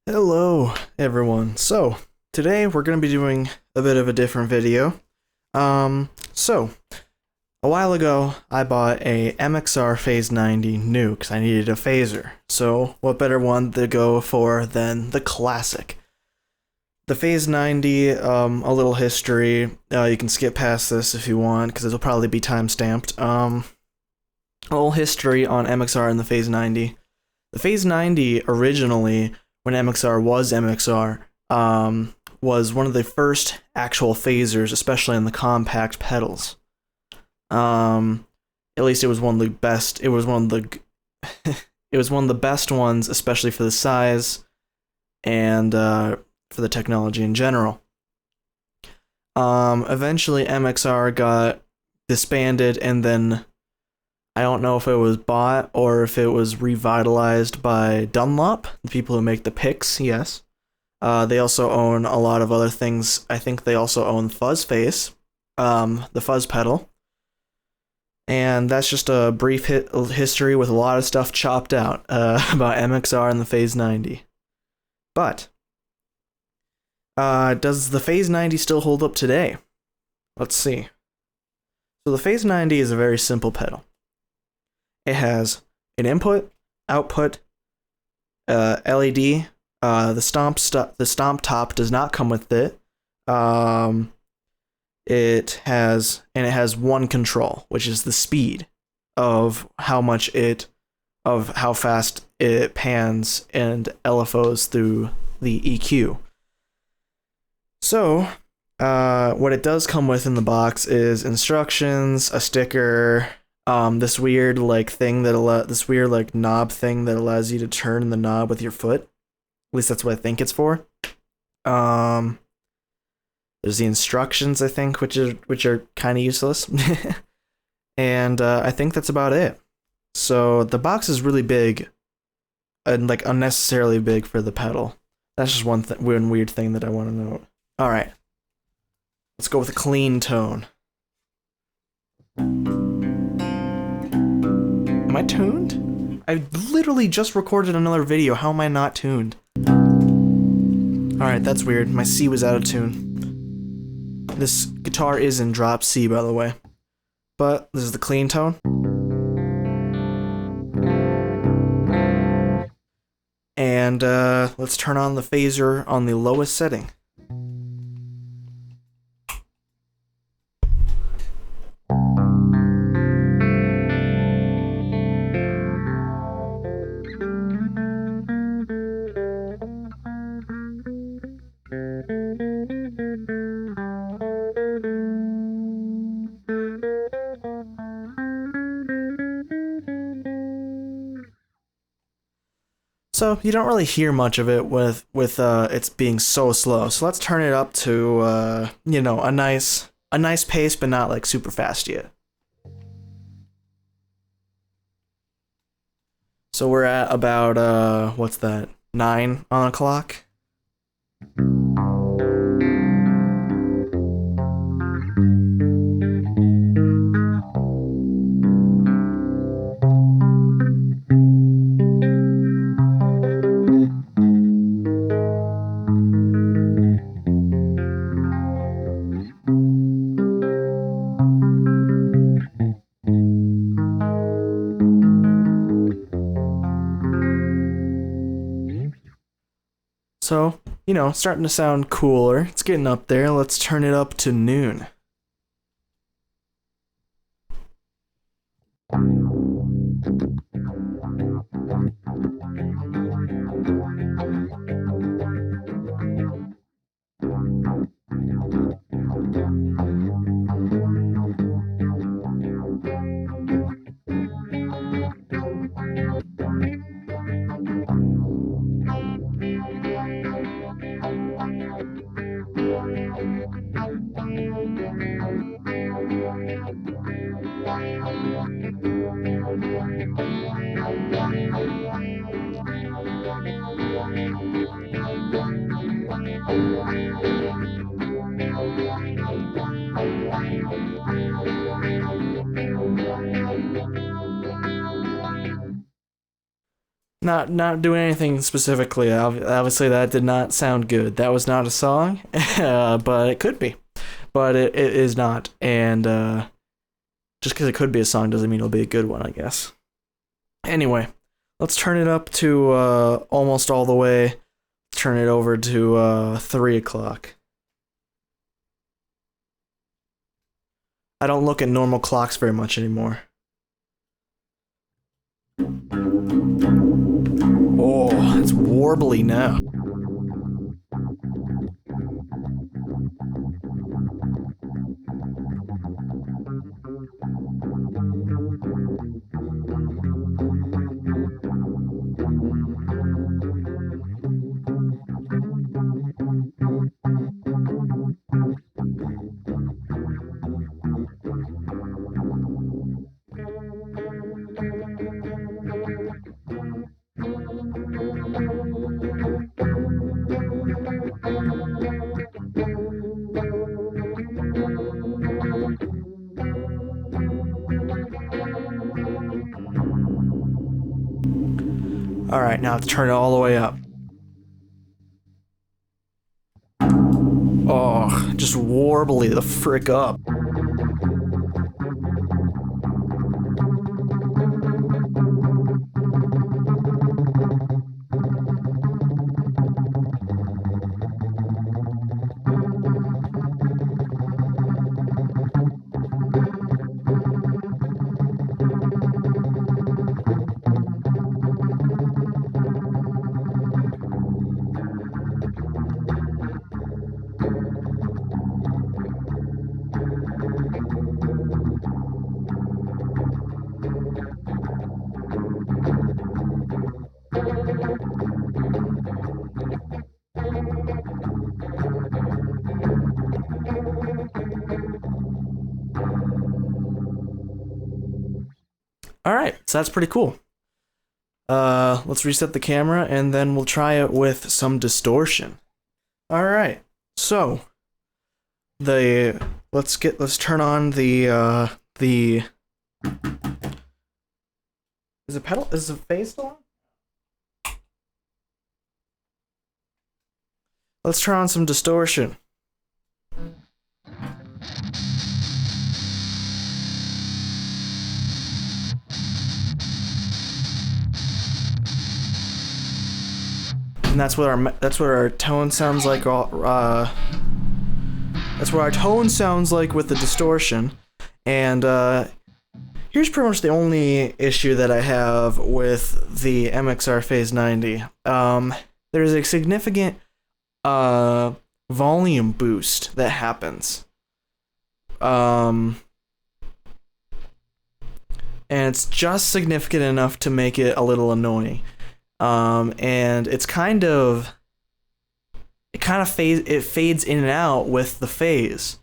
Hello, everyone. So, today we're going to be doing a bit of a different video. So, a while ago, I bought a MXR Phase 90 new because I needed a phaser. So, what better one to go for than the classic? The Phase 90, a little history. You can skip past this if you want because it'll probably be time-stamped. A little history on MXR and the Phase 90. The Phase 90 originally, when MXR was MXR, was one of the first actual phasers, especially in the compact pedals. At least it was one of the best. It was one of the it was one of the best ones, especially for the size and for the technology in general. Eventually MXR got disbanded, and then I don't know if it was bought or if it was revitalized by Dunlop, the people who make the picks, yes. They also own a lot of other things. I think they also own Fuzz Face, the fuzz pedal. And that's just a brief history with a lot of stuff chopped out about MXR and the Phase 90. But, does the Phase 90 still hold up today? Let's see. So the Phase 90 is a very simple pedal. It has an input, output, LED. The stomp top does not come with it. It has one control, which is the speed of how fast it pans and LFOs through the EQ. So, what it does come with in the box is instructions, a sticker, this weird knob thing that allows you to turn the knob with your foot. At least that's what I think it's for. There's the instructions, I think, which are kind of useless. And I think that's about it. So the box is really big and unnecessarily big for the pedal. That's just one weird thing that I want to note. All right. Let's go with a clean tone. Am I tuned? I literally just recorded another video. How am I not tuned? Alright, that's weird. My C was out of tune. This guitar is in drop C, by the way. But this is the clean tone. And let's turn on the phaser on the lowest setting. So you don't really hear much of it with it's being so slow. So let's turn it up to a nice pace, but not super fast yet. So we're at about what's that? 9 on the clock. So, starting to sound cooler. It's getting up there. Let's turn it up to noon. Not doing anything specifically. Obviously, that did not sound good. That was not a song, but it could be. But it is not. And just because it could be a song doesn't mean it'll be a good one, I guess. Anyway, let's turn it up to almost all the way. Turn it over to 3 o'clock. I don't look at normal clocks very much anymore. Oh, it's warbly now. Alright, now let's turn it all the way up. Oh, just warbly the frick up. Alright, so that's pretty cool. Let's reset the camera and then we'll try it with some distortion. Alright, so let's turn on the is the phase still on? Let's turn on some distortion. And that's what our tone sounds like. That's what our tone sounds like with the distortion. And here's pretty much the only issue that I have with the MXR Phase 90. There's a significant volume boost that happens. And it's just significant enough to make it a little annoying. And it's it fades in and out with the phase.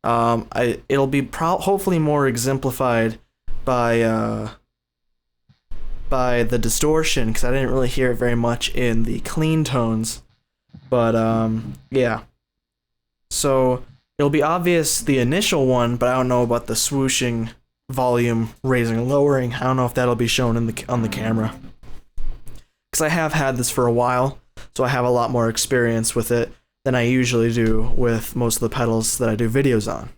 It'll be hopefully more exemplified by the distortion, because I didn't really hear it very much in the clean tones. But yeah. So it'll be obvious the initial one, but I don't know about the swooshing volume raising and lowering. I don't know if that'll be shown on the camera. Because I have had this for a while, so I have a lot more experience with it than I usually do with most of the pedals that I do videos on.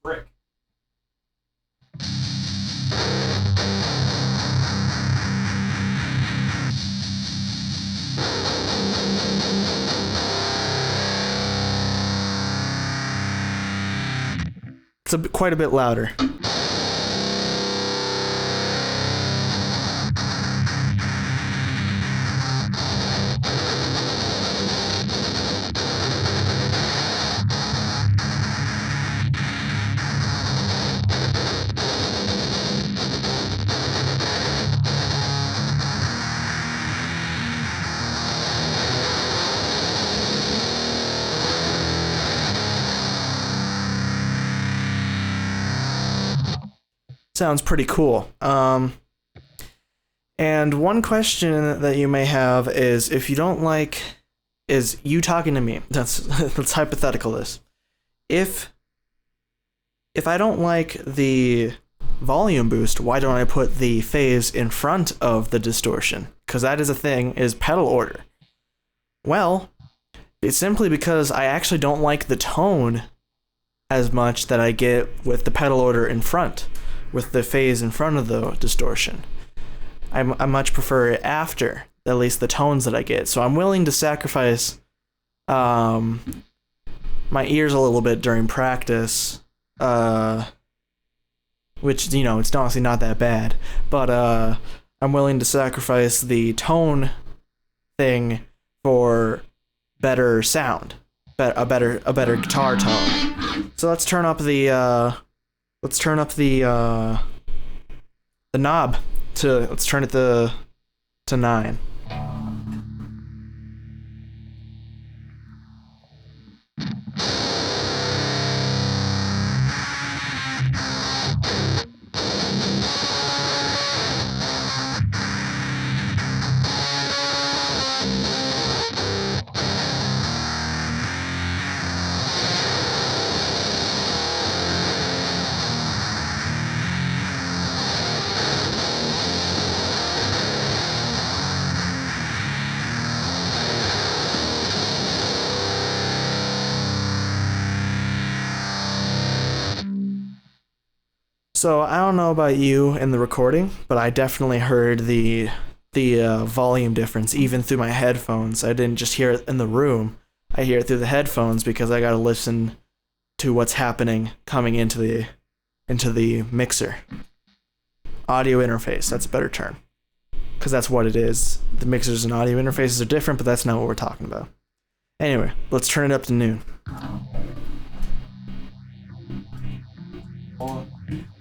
Frick. It's quite a bit louder. Sounds pretty cool. And one question that you may have is, if you don't like, is you talking to me. Let's hypothetical this. If I don't like the volume boost, why don't I put the phase in front of the distortion? Because that is a thing, is pedal order. Well, it's simply because I actually don't like the tone as much that I get with the pedal order in front, with the phase in front of the distortion. I much prefer it after, at least the tones that I get. So I'm willing to sacrifice my ears a little bit during practice, which, you know, it's honestly not that bad, but I'm willing to sacrifice the tone thing for better sound, a better guitar tone. So let's turn up the knob let's turn it to 9. So I don't know about you in the recording, but I definitely heard the volume difference even through my headphones. I didn't just hear it in the room. I hear it through the headphones because I gotta listen to what's happening coming into the mixer. Audio interface, that's a better term. Because that's what it is. The mixers and audio interfaces are different, but that's not what we're talking about. Anyway, let's turn it up to noon.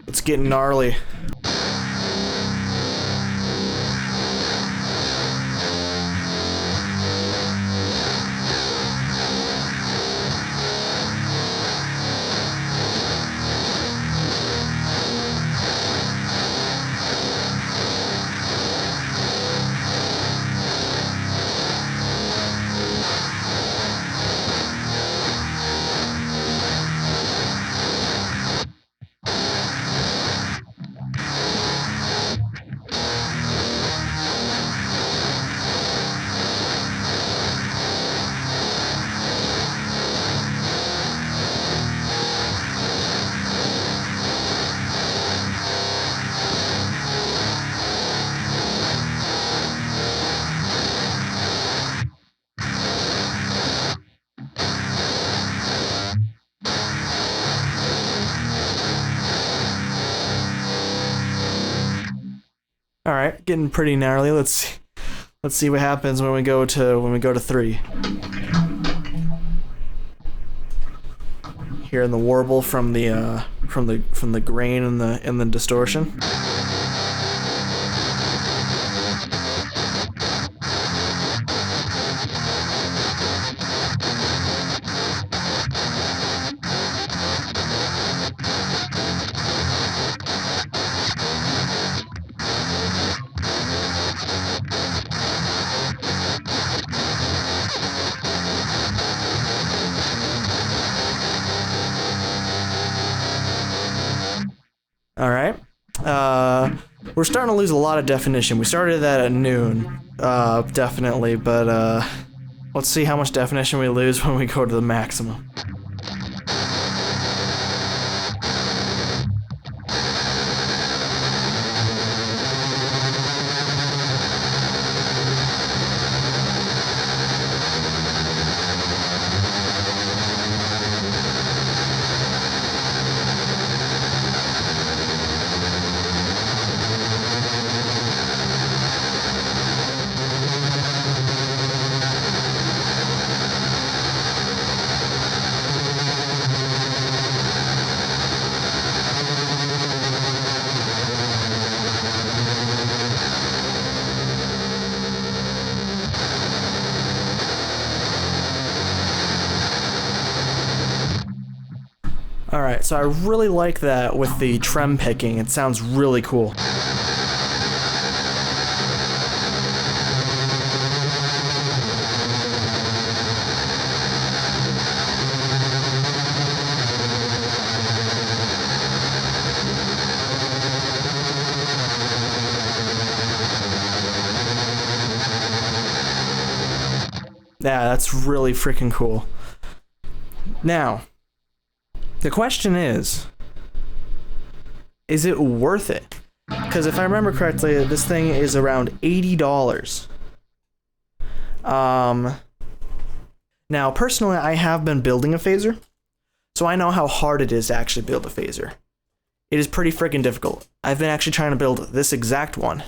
It's getting gnarly. All right, getting pretty gnarly. Let's see what happens when we go to 3. Hearing the warble from the grain and the distortion. All right. We're starting to lose a lot of definition. We started that at noon, definitely, but let's see how much definition we lose when we go to the maximum. Alright, so I really like that with the trem picking. It sounds really cool. Yeah, that's really freaking cool. Now, the question is it worth it? Because if I remember correctly, this thing is around $80. Now, personally, I have been building a phaser, so I know how hard it is to actually build a phaser. It is pretty freaking difficult. I've been actually trying to build this exact one,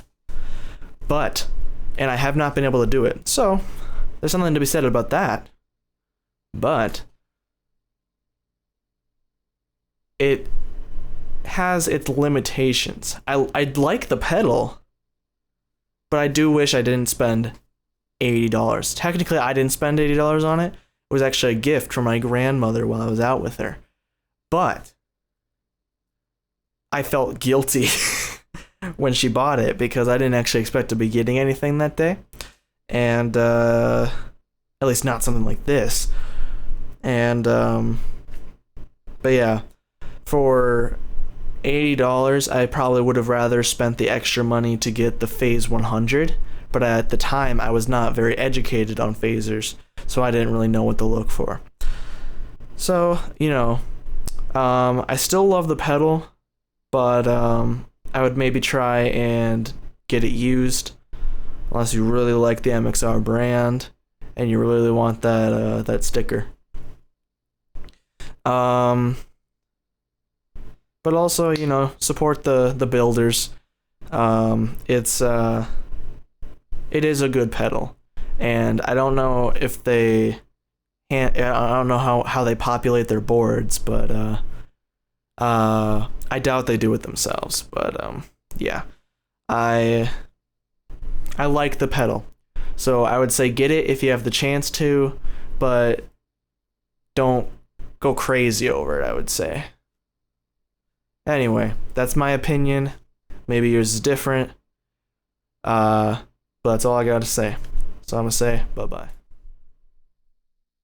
and I have not been able to do it. So, there's something to be said about that. But it has its limitations. I like the pedal, but I do wish I didn't spend $80. Technically, I didn't spend $80 on it. It was actually a gift from my grandmother while I was out with her. But I felt guilty when she bought it because I didn't actually expect to be getting anything that day. And at least not something like this. And but yeah, for $80, I probably would have rather spent the extra money to get the Phase 100, but at the time I was not very educated on phasers, so I didn't really know what to look for. So, you know, I still love the pedal, but I would maybe try and get it used, unless you really like the MXR brand and you really want that sticker. But also, you know, support the builders. It is a good pedal, and I don't know if I don't know how they populate their boards, but I doubt they do it themselves. But yeah, I like the pedal, so I would say get it if you have the chance to, but don't go crazy over it, I would say. Anyway, that's my opinion. Maybe yours is different. But that's all I gotta say. So I'm gonna say bye-bye.